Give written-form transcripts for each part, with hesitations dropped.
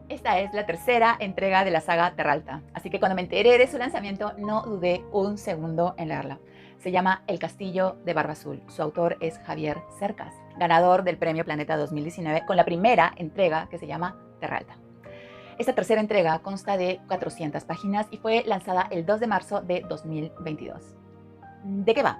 Esta es la tercera entrega de la saga Terralta, así que cuando me enteré de su lanzamiento no dudé un segundo en leerla. Se llama El Castillo de Barba Azul. Su autor es Javier Cercas, ganador del Premio Planeta 2019 con la primera entrega que se llama Terralta. Esta tercera entrega consta de 400 páginas y fue lanzada el 2 de marzo de 2022. ¿De qué va?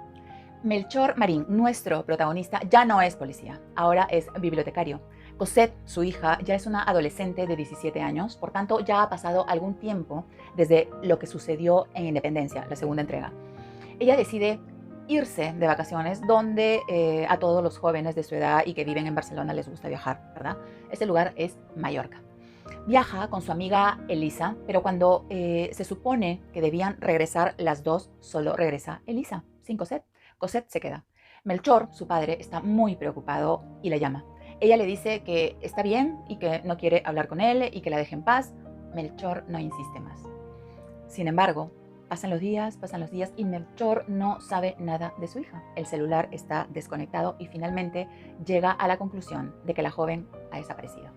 Melchor Marín, nuestro protagonista, ya no es policía, ahora es bibliotecario. Cosette, su hija, ya es una adolescente de 17 años, por tanto ya ha pasado algún tiempo desde lo que sucedió en Independencia, la segunda entrega. Ella decide irse de vacaciones donde a todos los jóvenes de su edad y que viven en Barcelona les gusta viajar, ¿verdad? Este lugar es Mallorca. Viaja con su amiga Elisa, pero cuando se supone que debían regresar las dos, solo regresa Elisa, sin Cosette. Cosette se queda. Melchor, su padre, está muy preocupado y la llama. Ella le dice que está bien y que no quiere hablar con él y que la deje en paz. Melchor no insiste más. Sin embargo, pasan los días y Melchor no sabe nada de su hija. El celular está desconectado y finalmente llega a la conclusión de que la joven ha desaparecido.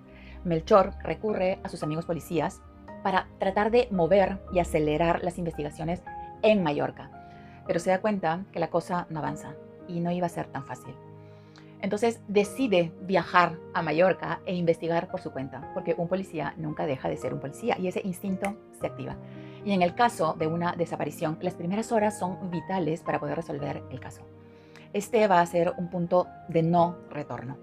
Melchor recurre a sus amigos policías para tratar de mover y acelerar las investigaciones en Mallorca, pero se da cuenta que la cosa no avanza y no iba a ser tan fácil. Entonces decide viajar a Mallorca e investigar por su cuenta, porque un policía nunca deja de ser un policía y ese instinto se activa. Y en el caso de una desaparición, las primeras horas son vitales para poder resolver el caso. Este va a ser un punto de no retorno.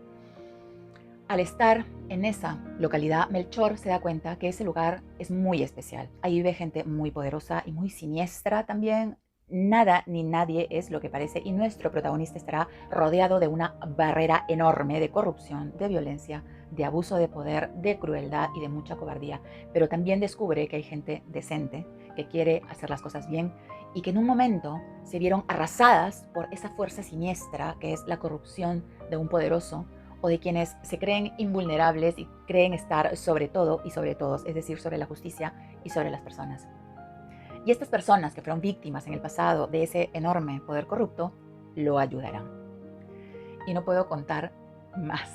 Al estar en esa localidad, Melchor se da cuenta que ese lugar es muy especial. Ahí vive gente muy poderosa y muy siniestra también. Nada ni nadie es lo que parece y nuestro protagonista estará rodeado de una barrera enorme de corrupción, de violencia, de abuso de poder, de crueldad y de mucha cobardía. Pero también descubre que hay gente decente que quiere hacer las cosas bien y que en un momento se vieron arrasadas por esa fuerza siniestra que es la corrupción de un poderoso o de quienes se creen invulnerables y creen estar sobre todo y sobre todos, es decir, sobre la justicia y sobre las personas. Y estas personas que fueron víctimas en el pasado de ese enorme poder corrupto, lo ayudarán. Y no puedo contar más.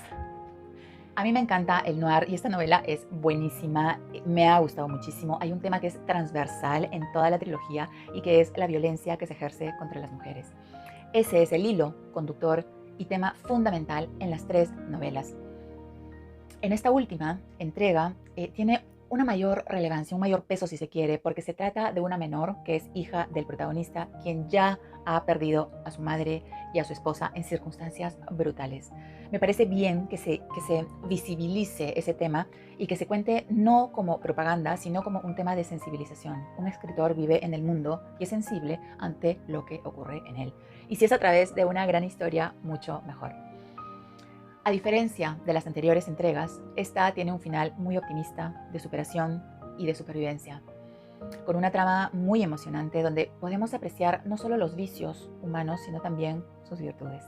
A mí me encanta el noir y esta novela es buenísima, me ha gustado muchísimo. Hay un tema que es transversal en toda la trilogía y que es la violencia que se ejerce contra las mujeres. Ese es el hilo conductor y tema fundamental en las tres novelas. En esta última entrega tiene una mayor relevancia, un mayor peso si se quiere, porque se trata de una menor que es hija del protagonista, quien ya ha perdido a su madre y a su esposa en circunstancias brutales. Me parece bien que se visibilice ese tema y que se cuente no como propaganda, sino como un tema de sensibilización. Un escritor vive en el mundo y es sensible ante lo que ocurre en él. Y si es a través de una gran historia, mucho mejor. A diferencia de las anteriores entregas, esta tiene un final muy optimista, de superación y de supervivencia, con una trama muy emocionante donde podemos apreciar no solo los vicios humanos, sino también sus virtudes.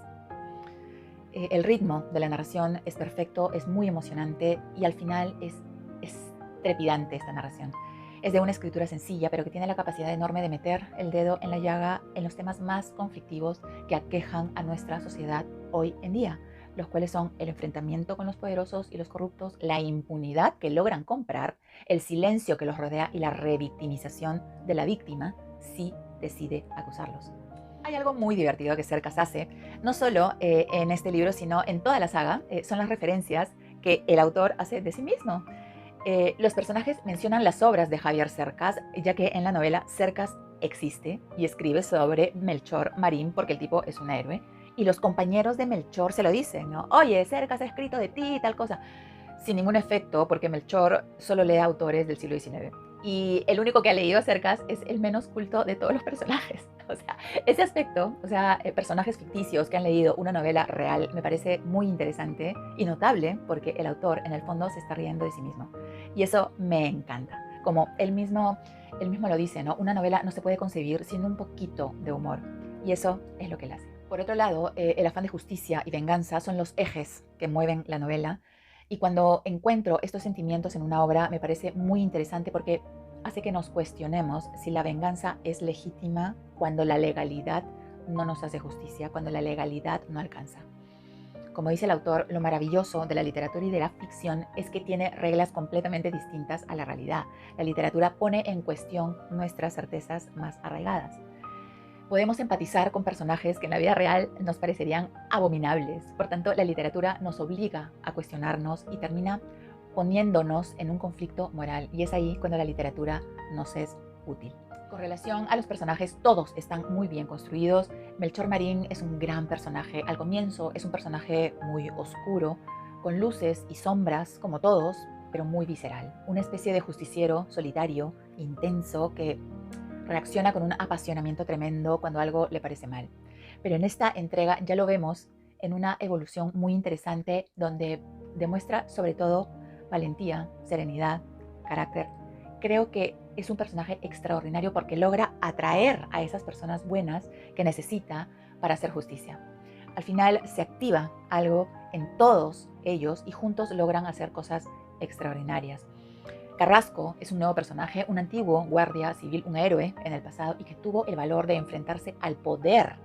El ritmo de la narración es perfecto, es muy emocionante y al final es trepidante esta narración. Es de una escritura sencilla, pero que tiene la capacidad enorme de meter el dedo en la llaga en los temas más conflictivos que aquejan a nuestra sociedad hoy en día, los cuales son el enfrentamiento con los poderosos y los corruptos, la impunidad que logran comprar, el silencio que los rodea y la revictimización de la víctima si decide acusarlos. Hay algo muy divertido que Cercas hace, no solo en este libro, sino en toda la saga, son las referencias que el autor hace de sí mismo. Los personajes mencionan las obras de Javier Cercas, ya que en la novela Cercas existe y escribe sobre Melchor Marín porque el tipo es un héroe. Y los compañeros de Melchor se lo dicen, ¿no? Oye, Cercas ha escrito de ti y tal cosa. Sin ningún efecto, porque Melchor solo lee autores del siglo XIX. Y el único que ha leído a Cercas es el menos culto de todos los personajes. O sea, ese aspecto, personajes ficticios que han leído una novela real, me parece muy interesante y notable porque el autor en el fondo se está riendo de sí mismo. Y eso me encanta. Como él mismo lo dice, ¿no? Una novela no se puede concebir sin un poquito de humor. Y eso es lo que él hace. Por otro lado, el afán de justicia y venganza son los ejes que mueven la novela. Y cuando encuentro estos sentimientos en una obra, me parece muy interesante porque hace que nos cuestionemos si la venganza es legítima cuando la legalidad no nos hace justicia, cuando la legalidad no alcanza. Como dice el autor, lo maravilloso de la literatura y de la ficción es que tiene reglas completamente distintas a la realidad. La literatura pone en cuestión nuestras certezas más arraigadas. Podemos empatizar con personajes que en la vida real nos parecerían abominables. Por tanto, la literatura nos obliga a cuestionarnos y termina poniéndonos en un conflicto moral. Y es ahí cuando la literatura nos es útil. Con relación a los personajes, todos están muy bien construidos. Melchor Marín es un gran personaje. Al comienzo es un personaje muy oscuro, con luces y sombras, como todos, pero muy visceral. Una especie de justiciero solitario, intenso, que reacciona con un apasionamiento tremendo cuando algo le parece mal. Pero en esta entrega ya lo vemos en una evolución muy interesante donde demuestra sobre todo valentía, serenidad, carácter. Creo que es un personaje extraordinario porque logra atraer a esas personas buenas que necesita para hacer justicia. Al final se activa algo en todos ellos y juntos logran hacer cosas extraordinarias. Carrasco es un nuevo personaje, un antiguo guardia civil, un héroe en el pasado y que tuvo el valor de enfrentarse al poder.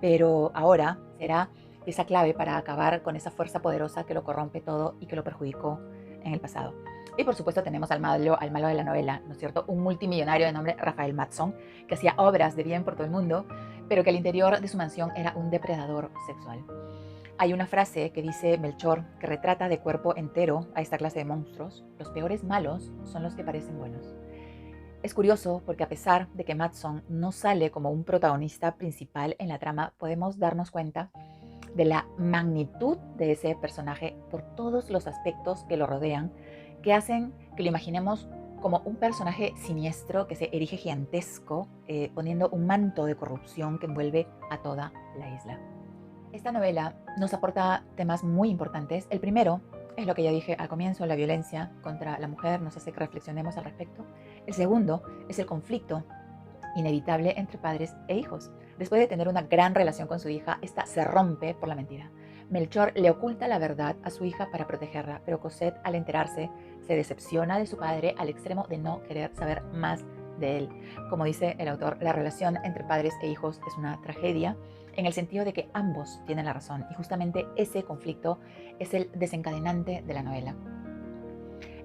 Pero ahora será esa clave para acabar con esa fuerza poderosa que lo corrompe todo y que lo perjudicó en el pasado. Y por supuesto tenemos al malo de la novela, ¿no es cierto? Un multimillonario de nombre Rafael Matson, que hacía obras de bien por todo el mundo, pero que al interior de su mansión era un depredador sexual. Hay una frase que dice Melchor que retrata de cuerpo entero a esta clase de monstruos. Los peores malos son los que parecen buenos. Es curioso porque a pesar de que Matson no sale como un protagonista principal en la trama, podemos darnos cuenta de la magnitud de ese personaje por todos los aspectos que lo rodean, que hacen que lo imaginemos como un personaje siniestro que se erige gigantesco, poniendo un manto de corrupción que envuelve a toda la isla. Esta novela nos aporta temas muy importantes. El primero es lo que ya dije al comienzo, la violencia contra la mujer, nos hace que reflexionemos al respecto. El segundo es el conflicto inevitable entre padres e hijos. Después de tener una gran relación con su hija, esta se rompe por la mentira. Melchor le oculta la verdad a su hija para protegerla, pero Cosette, al enterarse, se decepciona de su padre al extremo de no querer saber más de él. Como dice el autor, la relación entre padres e hijos es una tragedia en el sentido de que ambos tienen la razón y justamente ese conflicto es el desencadenante de la novela.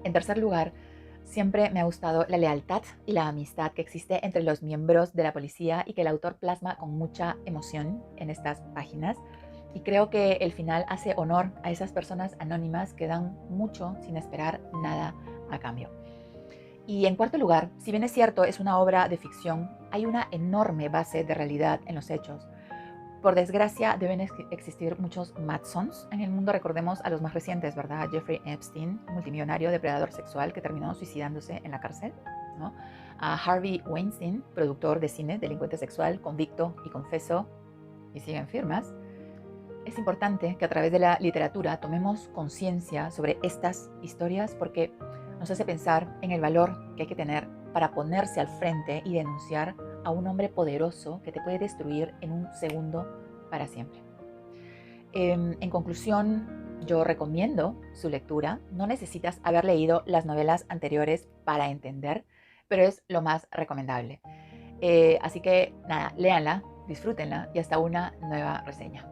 En tercer lugar, siempre me ha gustado la lealtad y la amistad que existe entre los miembros de la policía y que el autor plasma con mucha emoción en estas páginas. Y creo que el final hace honor a esas personas anónimas que dan mucho sin esperar nada a cambio. Y en cuarto lugar, si bien es cierto, es una obra de ficción, hay una enorme base de realidad en los hechos. Por desgracia, deben existir muchos Matsons en el mundo. Recordemos a los más recientes, ¿verdad? Jeffrey Epstein, multimillonario depredador sexual que terminó suicidándose en la cárcel, ¿no? A Harvey Weinstein, productor de cine, delincuente sexual, convicto y confeso, y siguen firmas. Es importante que a través de la literatura tomemos conciencia sobre estas historias porque nos hace pensar en el valor que hay que tener para ponerse al frente y denunciar a un hombre poderoso que te puede destruir en un segundo para siempre. En conclusión, yo recomiendo su lectura. No necesitas haber leído las novelas anteriores para entender, pero es lo más recomendable. Así que nada, léanla, disfrútenla y hasta una nueva reseña.